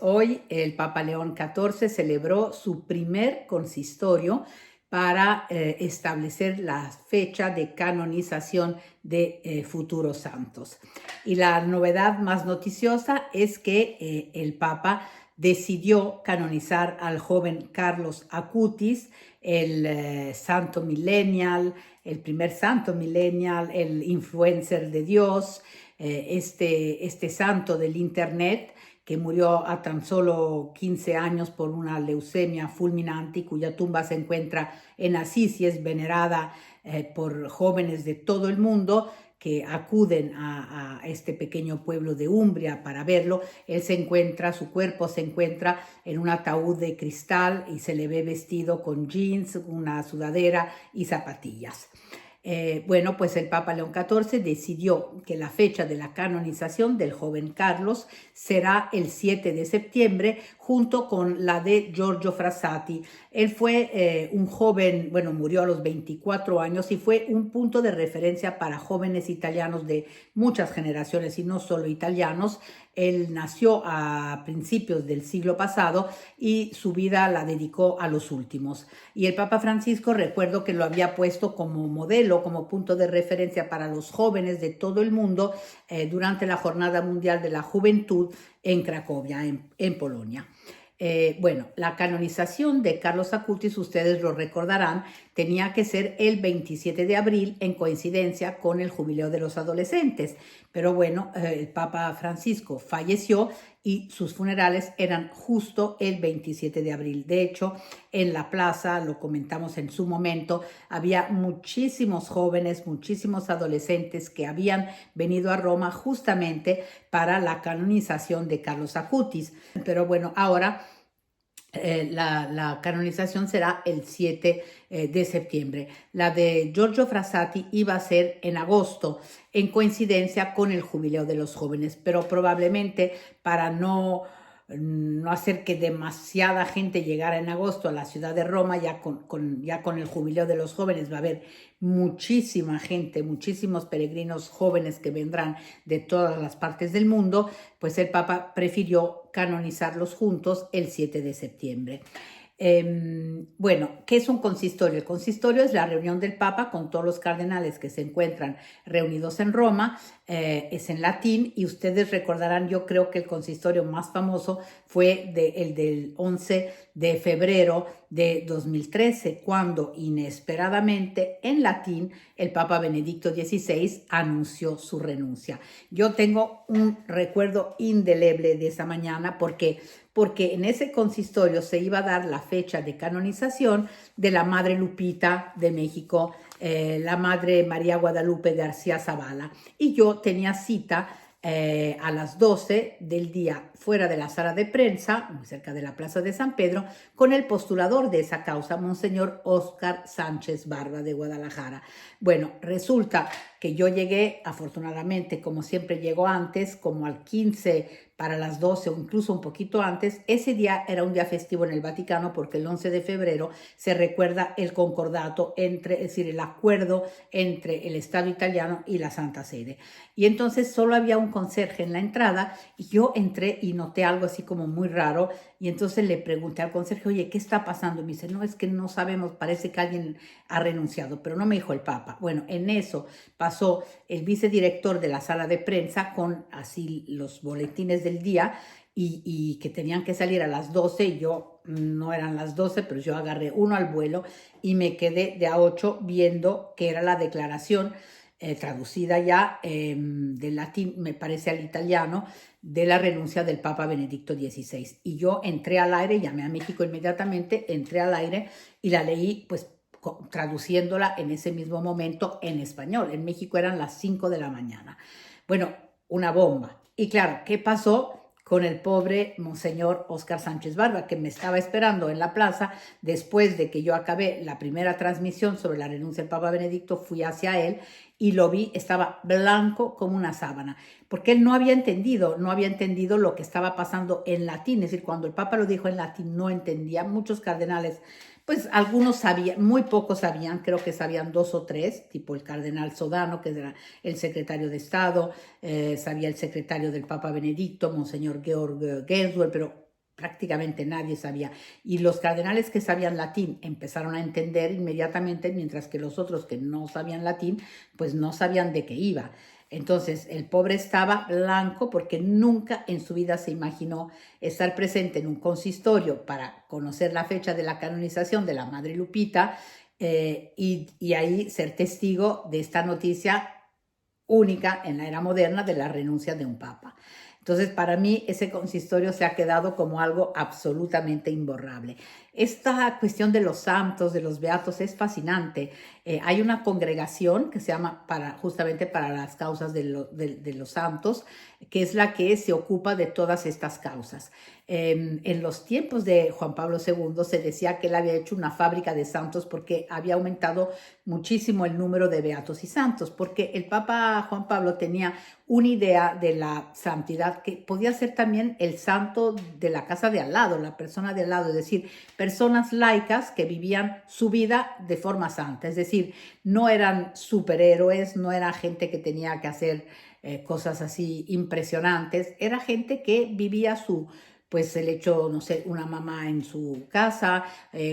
Hoy el Papa León XIV celebró su primer consistorio para establecer la fecha de canonización de futuros santos. Y la novedad más noticiosa es que el Papa decidió canonizar al joven Carlos Acutis, el santo millennial, el primer santo millennial, el influencer de Dios, este santo del internet, que murió a tan solo 15 años por una leucemia fulminante y cuya tumba se encuentra en Asís y es venerada por jóvenes de todo el mundo que acuden a este pequeño pueblo de Umbria para verlo. Su cuerpo se encuentra en un ataúd de cristal y se le ve vestido con jeans, una sudadera y zapatillas. Bueno, pues el Papa León XIV decidió que la fecha de la canonización del joven Carlos será el 7 de septiembre, junto con la de Giorgio Frassati. Él fue un joven, bueno, murió a los 24 años y fue un punto de referencia para jóvenes italianos de muchas generaciones y no solo italianos. Él nació a principios del siglo pasado y su vida la dedicó a los últimos. Y el Papa Francisco, recuerdo que lo había puesto como modelo, como punto de referencia para los jóvenes de todo el mundo durante la Jornada Mundial de la Juventud en Cracovia, en Polonia. Bueno, la canonización de Carlos Acutis, ustedes lo recordarán, tenía que ser el 27 de abril en coincidencia con el jubileo de los adolescentes. Pero bueno, el Papa Francisco falleció y sus funerales eran justo el 27 de abril. De hecho, en la plaza, lo comentamos en su momento, había muchísimos jóvenes, muchísimos adolescentes que habían venido a Roma justamente para la canonización de Carlos Acutis. Pero bueno, ahora la canonización será el 7 de septiembre. La de Giorgio Frassati iba a ser en agosto, en coincidencia con el jubileo de los jóvenes, pero probablemente para no hacer que demasiada gente llegara en agosto a la ciudad de Roma, ya con el jubileo de los jóvenes va a haber muchísima gente, muchísimos peregrinos jóvenes que vendrán de todas las partes del mundo, pues el Papa prefirió canonizarlos juntos el 7 de septiembre. Bueno, ¿qué es un consistorio? El consistorio es la reunión del Papa con todos los cardenales que se encuentran reunidos en Roma, es en latín y ustedes recordarán, yo creo que el consistorio más famoso fue el del 11 de febrero de 2013, cuando inesperadamente en latín el Papa Benedicto XVI anunció su renuncia. Yo tengo un recuerdo indeleble de esa mañana porque en ese consistorio se iba a dar la fecha de canonización de la Madre Lupita de México, la Madre María Guadalupe García Zavala. Y yo tenía cita a las 12 del día fuera de la sala de prensa, muy cerca de la Plaza de San Pedro, con el postulador de esa causa, Monseñor Óscar Sánchez Barba de Guadalajara. Bueno, resulta que yo llegué, afortunadamente, como siempre llego antes, como al 15 para las 12 o incluso un poquito antes. Ese día era un día festivo en el Vaticano porque el 11 de febrero se recuerda el concordato es decir, el acuerdo entre el Estado italiano y la Santa Sede. Y entonces solo había un conserje en la entrada y yo entré y noté algo así como muy raro y entonces le pregunté al conserje, oye, ¿qué está pasando? Y me dice, no, es que no sabemos, parece que alguien ha renunciado, pero no me dijo el Papa. Bueno, en eso pasó el vicedirector de la sala de prensa con así los boletines del día y que tenían que salir a las 12 y yo no eran las 12, pero yo agarré uno al vuelo y me quedé de a 8 viendo que era la declaración traducida ya del latín, me parece al italiano, de la renuncia del Papa Benedicto XVI. Y yo entré al aire, llamé a México inmediatamente, entré al aire y la leí pues traduciéndola en ese mismo momento en español. En México eran las 5 de la mañana. Bueno, una bomba. Y claro, ¿qué pasó con el pobre Monseñor Óscar Sánchez Barba, que me estaba esperando en la plaza? Después de que yo acabé la primera transmisión sobre la renuncia del Papa Benedicto, fui hacia él y lo vi, estaba blanco como una sábana, porque él no había entendido lo que estaba pasando en latín, es decir, cuando el Papa lo dijo en latín no entendía. Muchos cardenales, pues algunos sabían, muy pocos sabían, creo que sabían 2 o 3, tipo el cardenal Sodano, que era el secretario de Estado, sabía el secretario del Papa Benedicto, Monseñor Georg Genswer, pero prácticamente nadie sabía. Y los cardenales que sabían latín empezaron a entender inmediatamente, mientras que los otros que no sabían latín, pues no sabían de qué iba. Entonces, el pobre estaba blanco porque nunca en su vida se imaginó estar presente en un consistorio para conocer la fecha de la canonización de la Madre Lupita, y ahí ser testigo de esta noticia única en la era moderna de la renuncia de un papa. Entonces, para mí, ese consistorio se ha quedado como algo absolutamente imborrable. Esta cuestión de los santos, de los beatos, es fascinante. Hay una congregación que se llama justamente para las causas de los santos, que es la que se ocupa de todas estas causas. En los tiempos de Juan Pablo II se decía que él había hecho una fábrica de santos porque había aumentado muchísimo el número de beatos y santos, porque el Papa Juan Pablo tenía una idea de la santidad que podía ser también el santo de la casa de al lado, la persona de al lado, es decir, personas laicas que vivían su vida de forma santa, es decir, no eran superhéroes, no era gente que tenía que hacer cosas así impresionantes, era gente que vivía pues el hecho, no sé, una mamá en su casa,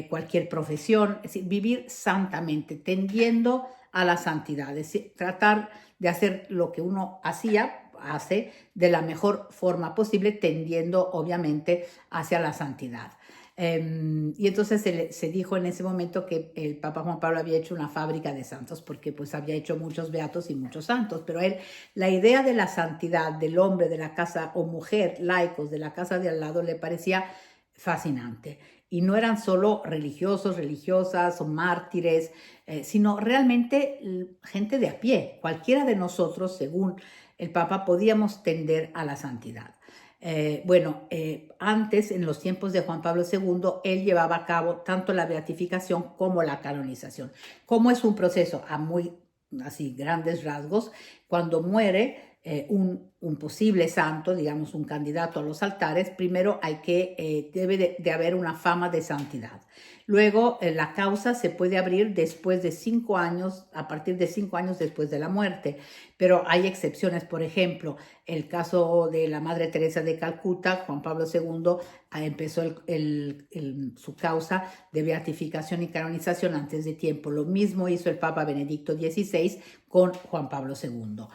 cualquier profesión, es decir, vivir santamente, tendiendo a la santidad, es decir, tratar de hacer lo que uno hace de la mejor forma posible, tendiendo obviamente hacia la santidad. Y entonces se dijo en ese momento que el Papa Juan Pablo había hecho una fábrica de santos porque pues había hecho muchos beatos y muchos santos, pero él, la idea de la santidad del hombre de la casa o mujer, laicos de la casa de al lado, le parecía fascinante. Y no eran solo religiosos, religiosas o mártires, sino realmente gente de a pie. Cualquiera de nosotros, según el Papa, podíamos tender a la santidad. Antes, en los tiempos de Juan Pablo II, él llevaba a cabo tanto la beatificación como la canonización. ¿Cómo es un proceso? A muy así grandes rasgos, cuando muere un posible santo, digamos un candidato a los altares, primero debe de haber una fama de santidad. Luego la causa se puede abrir después de 5 años, a partir de 5 años después de la muerte, pero hay excepciones. Por ejemplo, el caso de la Madre Teresa de Calcuta, Juan Pablo II empezó su causa de beatificación y canonización antes de tiempo. Lo mismo hizo el Papa Benedicto XVI con Juan Pablo II.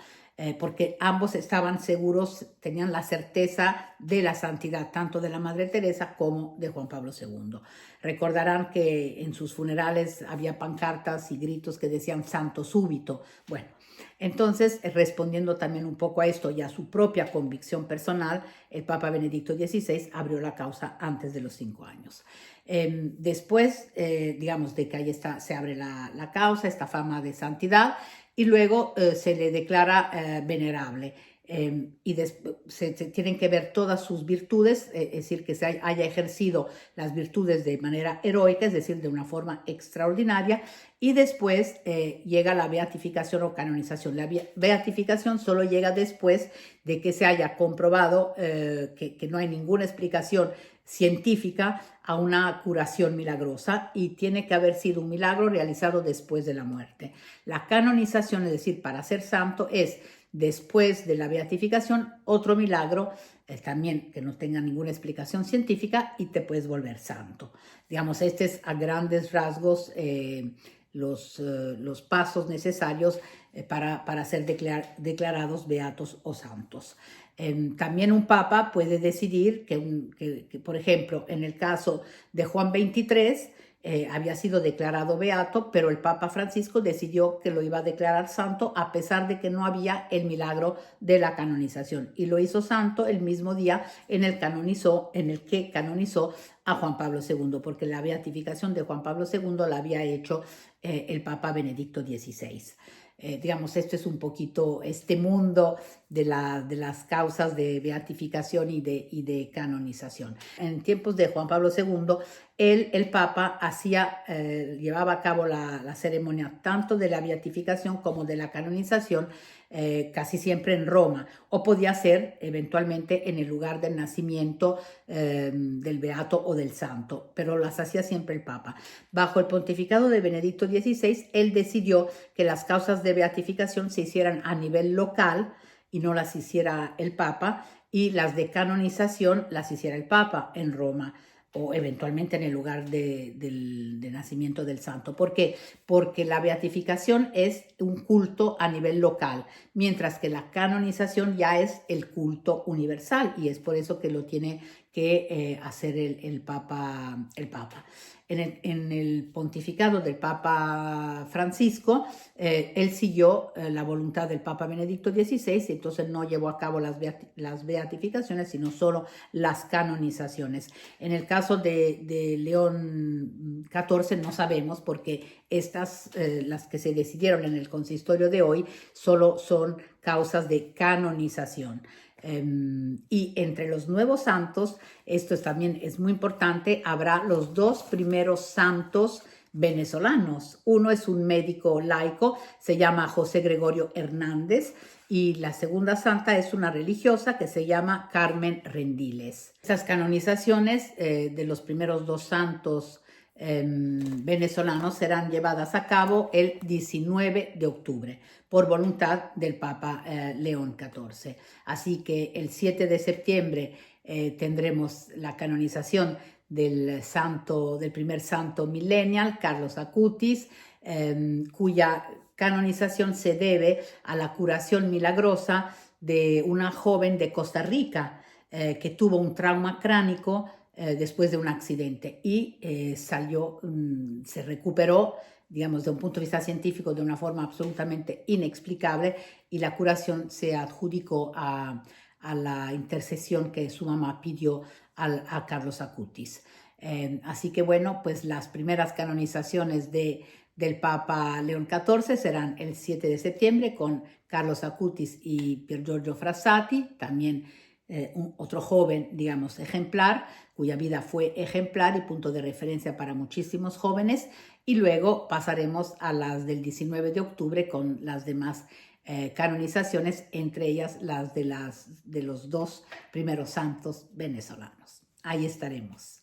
Porque ambos estaban seguros, tenían la certeza de la santidad, tanto de la Madre Teresa como de Juan Pablo II. Recordarán que en sus funerales había pancartas y gritos que decían santo súbito. Bueno, entonces, respondiendo también un poco a esto y a su propia convicción personal, el Papa Benedicto XVI abrió la causa antes de los 5 años. Después, digamos, de que ahí se abre la causa, esta fama de santidad, y luego se le declara venerable. Y se tienen que ver todas sus virtudes, es decir, que se haya ejercido las virtudes de manera heroica, es decir, de una forma extraordinaria, y después llega la beatificación o canonización. La beatificación solo llega después de que se haya comprobado que no hay ninguna explicación científica a una curación milagrosa y tiene que haber sido un milagro realizado después de la muerte. La canonización, es decir, para ser santo, es después de la beatificación otro milagro, también que no tenga ninguna explicación científica, y te puedes volver santo. Digamos, este es a grandes rasgos los pasos necesarios para ser declarados beatos o santos. También un papa puede decidir que, por ejemplo, en el caso de Juan XXIII, había sido declarado beato, pero el Papa Francisco decidió que lo iba a declarar santo a pesar de que no había el milagro de la canonización, y lo hizo santo el mismo día en el que canonizó a Juan Pablo II, porque la beatificación de Juan Pablo II la había hecho el Papa Benedicto XVI. Digamos, esto es un poquito este mundo de las causas de beatificación y de canonización. En tiempos de Juan Pablo II, el Papa llevaba a cabo la ceremonia tanto de la beatificación como de la canonización, casi siempre en Roma, o podía ser eventualmente en el lugar del nacimiento del beato o del santo, pero las hacía siempre el Papa. Bajo el pontificado de Benedicto XVI, él decidió que las causas de beatificación se hicieran a nivel local y no las hiciera el Papa, y las de canonización las hiciera el Papa en Roma o eventualmente en el lugar de nacimiento del santo. ¿Por qué? Porque la beatificación es un culto a nivel local, mientras que la canonización ya es el culto universal y es por eso que lo tiene que hacer el Papa. En el pontificado del Papa Francisco, él siguió la voluntad del Papa Benedicto XVI y entonces no llevó a cabo las beatificaciones, sino solo las canonizaciones. En el caso de León XIV no sabemos porque estas, las que se decidieron en el consistorio de hoy, solo son causas de canonización. Y entre los nuevos santos, esto también es muy importante, habrá los dos primeros santos venezolanos. Uno es un médico laico, se llama José Gregorio Hernández, y la segunda santa es una religiosa que se llama Carmen Rendiles. Estas canonizaciones de los primeros dos santos venezolanos serán llevadas a cabo el 19 de octubre por voluntad del Papa León XIV. Así que el 7 de septiembre tendremos la canonización del primer santo millennial, Carlos Acutis, cuya canonización se debe a la curación milagrosa de una joven de Costa Rica que tuvo un trauma cránico después de un accidente y se recuperó, digamos, de un punto de vista científico de una forma absolutamente inexplicable, y la curación se adjudicó a la intercesión que su mamá pidió a Carlos Acutis. Así que bueno, pues las primeras canonizaciones del Papa León XIV serán el 7 de septiembre con Carlos Acutis y Pier Giorgio Frassati, también otro joven, digamos, ejemplar, cuya vida fue ejemplar y punto de referencia para muchísimos jóvenes, y luego pasaremos a las del 19 de octubre con las demás canonizaciones, entre ellas las de los dos primeros santos venezolanos. Ahí estaremos.